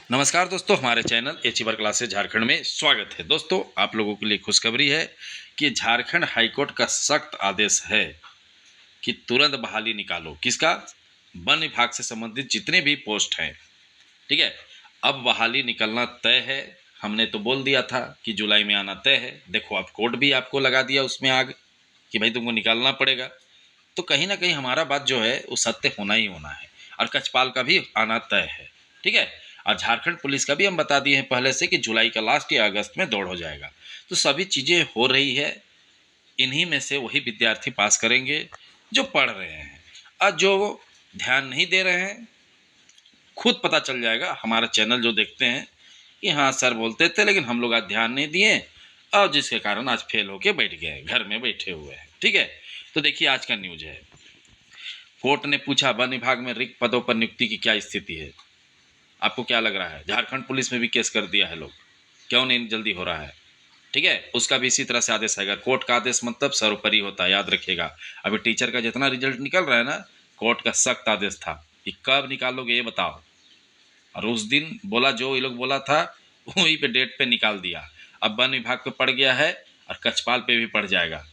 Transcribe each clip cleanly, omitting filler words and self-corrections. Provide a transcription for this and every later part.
नमस्कार दोस्तों, हमारे चैनल एचीवर क्लासेस झारखंड में स्वागत है। दोस्तों, आप लोगों के लिए खुशखबरी है कि झारखंड हाईकोर्ट का सख्त आदेश है कि तुरंत बहाली निकालो। किसका? वन विभाग से संबंधित जितने भी पोस्ट हैं, ठीक है। अब बहाली निकलना तय है। हमने तो बोल दिया था कि जुलाई में आना तय है। देखो, अब कोर्ट भी आपको लगा दिया उसमें आग कि भाई तुमको निकालना पड़ेगा। तो कहीं ना कहीं हमारा बात जो है वो सत्य होना ही होना है, और कचपाल का भी आना तय है, ठीक है। और झारखंड पुलिस का भी हम बता दिए हैं पहले से कि जुलाई का लास्ट या अगस्त में दौड़ हो जाएगा। तो सभी चीज़ें हो रही है। इन्हीं में से वही विद्यार्थी पास करेंगे जो पढ़ रहे हैं, और जो ध्यान नहीं दे रहे हैं खुद पता चल जाएगा। हमारा चैनल जो देखते हैं कि हाँ सर बोलते थे लेकिन हम लोग आज ध्यान नहीं दिए, और जिसके कारण आज फेल होके बैठ गए, घर में बैठे हुए हैं, ठीक है। तो देखिए, आज का न्यूज है। कोर्ट ने पूछा, वन विभाग में रिक्त पदों पर नियुक्ति की क्या स्थिति है। आपको क्या लग रहा है? झारखंड पुलिस में भी केस कर दिया है लोग, क्यों नहीं जल्दी हो रहा है? ठीक है, उसका भी इसी तरह से आदेश आएगा। कोर्ट का आदेश मतलब सर्वोपरि होता है, याद रखिएगा। अभी टीचर का जितना रिजल्ट निकल रहा है ना, कोर्ट का सख्त आदेश था कि कब निकालोगे ये बताओ। और उस दिन बोला, जो ये लोग बोला था वहीं पे डेट पे निकाल दिया। अब वन विभाग पे पड़ गया है और कचपाल पे भी पड़ जाएगा,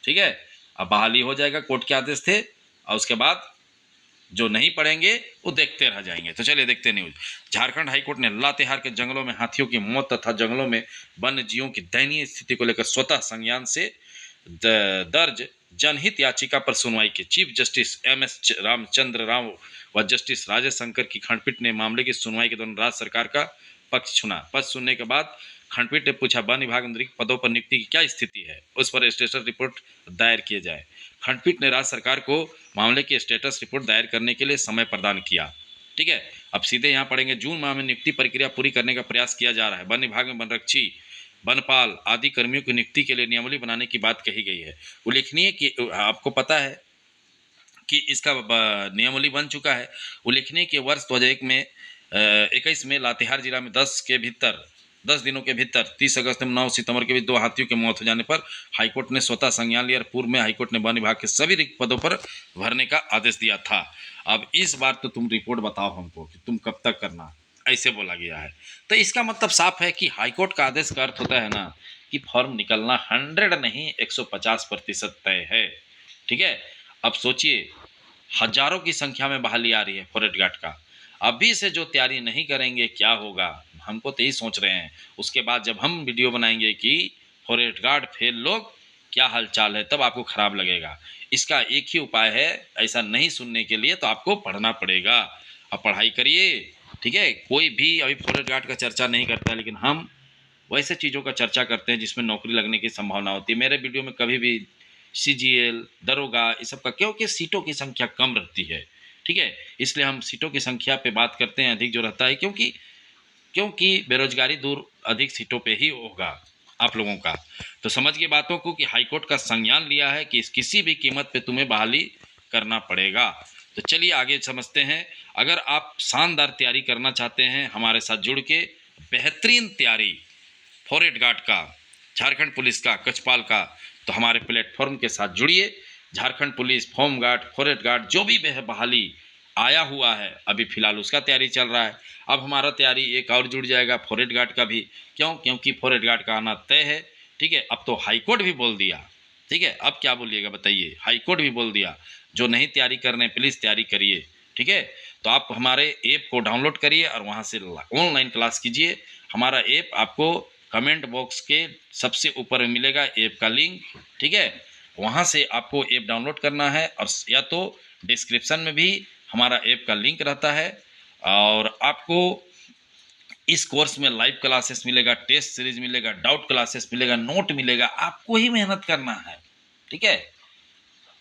ठीक है। अब बहाली हो जाएगा, कोर्ट के आदेश थे। और उसके बाद जो नहीं पढ़ेंगे वो देखते रह जाएंगे। तो चलिए देखते न्यूज। झारखंड हाईकोर्ट ने लातेहार के जंगलों में हाथियों की मौत तथा जंगलों में वन्य जीवों की दयनीय स्थिति को लेकर स्वतः संज्ञान से दर्ज जनहित याचिका पर सुनवाई की। Chief justice MS. Ramchandra Rao व जस्टिस राजेश शंकर की खंडपीठ ने मामले की सुनवाई के दौरान राज्य सरकार का पक्ष सुना। पक्ष सुनने के बाद खंडपीठ ने पूछा, वन विभाग में रिक्त पदों पर नियुक्ति की क्या स्थिति है, उस पर स्टेटस रिपोर्ट दायर किए जाए। खंडपीठ ने राज्य सरकार को मामले की स्टेटस रिपोर्ट दायर करने के लिए समय प्रदान किया, ठीक है। अब सीधे यहाँ पढ़ेंगे। जून माह में नियुक्ति प्रक्रिया पूरी करने का प्रयास किया जा रहा है। वन विभाग में वनरक्षी, वनपाल आदि कर्मियों की नियुक्ति के लिए नियमावली बनाने की बात कही गई है। उल्लेखनीय कि आपको पता है कि इसका नियमावली बन चुका है। उल्लेखनीय कि वर्ष 2001 में 21 में लातेहार जिला में 10 दिनों के भीतर 30 अगस्त में 9 सितंबर के बीच 2 हाथियों की मौत हो जाने पर हाईकोर्ट ने स्वतः संज्ञान लिया। पूर्व में हाईकोर्ट ने वन विभाग के सभी रिक्त पदों पर भरने का आदेश दिया था। अब इस बार तो तुम रिपोर्ट बताओ हमको कि तुम कब तक करना, ऐसे बोला गया है। तो इसका मतलब साफ है कि हाईकोर्ट का आदेश का अर्थ होता है ना कि फॉर्म निकलना 100 नहीं 150% तय है, ठीक है। अब सोचिए, हजारों की संख्या में बहाली आ रही है फॉरेस्ट गार्ड का। अभी से जो तैयारी नहीं करेंगे क्या होगा, हमको तो यही सोच रहे हैं। उसके बाद जब हम वीडियो बनाएंगे कि फॉरेस्ट गार्ड फेल लोग क्या हालचाल है, तब आपको खराब लगेगा। इसका एक ही उपाय है, ऐसा नहीं सुनने के लिए तो आपको पढ़ना पड़ेगा। अब पढ़ाई करिए, ठीक है। कोई भी अभी फॉरेस्ट गार्ड का चर्चा नहीं करता, लेकिन हम वैसे चीज़ों का चर्चा करते हैं जिसमें नौकरी लगने की संभावना होती है। मेरे वीडियो में कभी भी सीजीएल, दरोगा, इस सब का, क्योंकि सीटों की संख्या कम रहती है, ठीक है। इसलिए हम सीटों की संख्या पे बात करते हैं, अधिक जो रहता है, क्योंकि क्योंकि बेरोजगारी दूर अधिक सीटों पे ही होगा आप लोगों का। तो समझ गए बातों को कि हाईकोर्ट का संज्ञान लिया है कि इस किसी भी कीमत पे तुम्हें बहाली करना पड़ेगा। तो चलिए आगे समझते हैं। अगर आप शानदार तैयारी करना चाहते हैं हमारे साथ जुड़ के, बेहतरीन तैयारी फॉरेस्ट गार्ड का, झारखंड पुलिस का, कचपाल का, तो हमारे प्लेटफॉर्म के साथ जुड़िए। Jharkhand police, home guard, forest guard जो भी बहाली आया हुआ है अभी फिलहाल उसका तैयारी चल रहा है। अब हमारा तैयारी एक और जुड़ जाएगा फॉरेस्ट गार्ड का भी। क्यों? क्योंकि फॉरेस्ट गार्ड का आना तय है, ठीक है। अब तो हाईकोर्ट भी बोल दिया, ठीक है। अब क्या बोलिएगा बताइए? हाईकोर्ट भी बोल दिया, जो नहीं तैयारी कर रहे हैं प्लीज़ तैयारी करिए, ठीक है। तो आप हमारे ऐप को डाउनलोड करिए और वहाँ से ऑनलाइन क्लास कीजिए। हमारा ऐप आपको कमेंट बॉक्स के सबसे ऊपर में मिलेगा ऐप का लिंक, ठीक है। वहाँ से आपको ऐप डाउनलोड करना है, और या तो डिस्क्रिप्शन में भी हमारा ऐप का लिंक रहता है। और आपको इस कोर्स में लाइव क्लासेस मिलेगा, टेस्ट सीरीज मिलेगा, डाउट क्लासेस मिलेगा, नोट मिलेगा। आपको ही मेहनत करना है, ठीक है।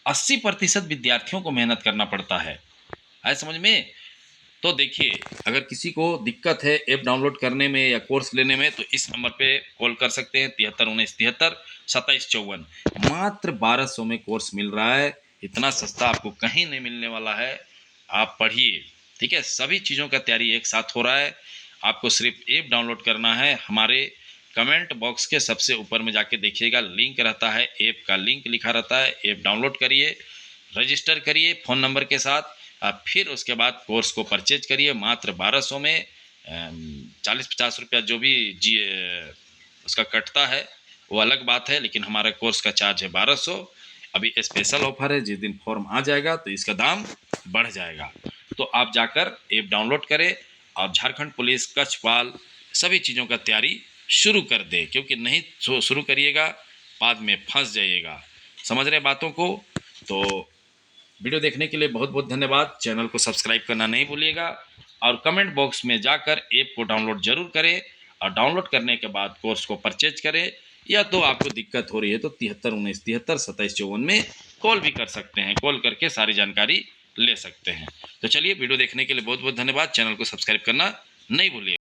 80% विद्यार्थियों को मेहनत करना पड़ता है, आए समझ में? तो देखिए, अगर किसी को दिक्कत है ऐप डाउनलोड करने में या कोर्स लेने में, तो इस नंबर पे कॉल कर सकते हैं, 73 19 73 27 54। मात्र 1200 में कोर्स मिल रहा है। इतना सस्ता आपको कहीं नहीं मिलने वाला है। आप पढ़िए, ठीक है। सभी चीज़ों का तैयारी एक साथ हो रहा है। आपको सिर्फ ऐप डाउनलोड करना है। हमारे कमेंट बॉक्स के सबसे ऊपर में जाके देखिएगा, लिंक रहता है, ऐप का लिंक लिखा रहता है। ऐप डाउनलोड करिए, रजिस्टर करिए फ़ोन नंबर के साथ। फिर उसके बाद कोर्स को परचेज करिए। मात्र 1200 में 40-50 रुपया जो भी उसका कटता है वो अलग बात है, लेकिन हमारा कोर्स का चार्ज है 1200। अभी स्पेशल ऑफर है, जिस दिन फॉर्म आ जाएगा तो इसका दाम बढ़ जाएगा। तो आप जाकर ऐप डाउनलोड करें और झारखंड पुलिस कक्षपाल सभी चीज़ों का तैयारी शुरू कर दे, क्योंकि नहीं शुरू करिएगा बाद में फंस जाइएगा। समझ रहे बातों को? तो वीडियो देखने के लिए बहुत बहुत धन्यवाद। चैनल को सब्सक्राइब करना नहीं भूलिएगा और कमेंट बॉक्स में जाकर ऐप को डाउनलोड जरूर करें और डाउनलोड करने के बाद कोर्स को परचेज करें। या तो आपको दिक्कत हो रही है तो 73 19 73 27 54 में कॉल भी कर सकते हैं, कॉल करके सारी जानकारी ले सकते हैं। तो चलिए, वीडियो देखने के लिए बहुत बहुत धन्यवाद। चैनल को सब्सक्राइब करना नहीं भूलिएगा।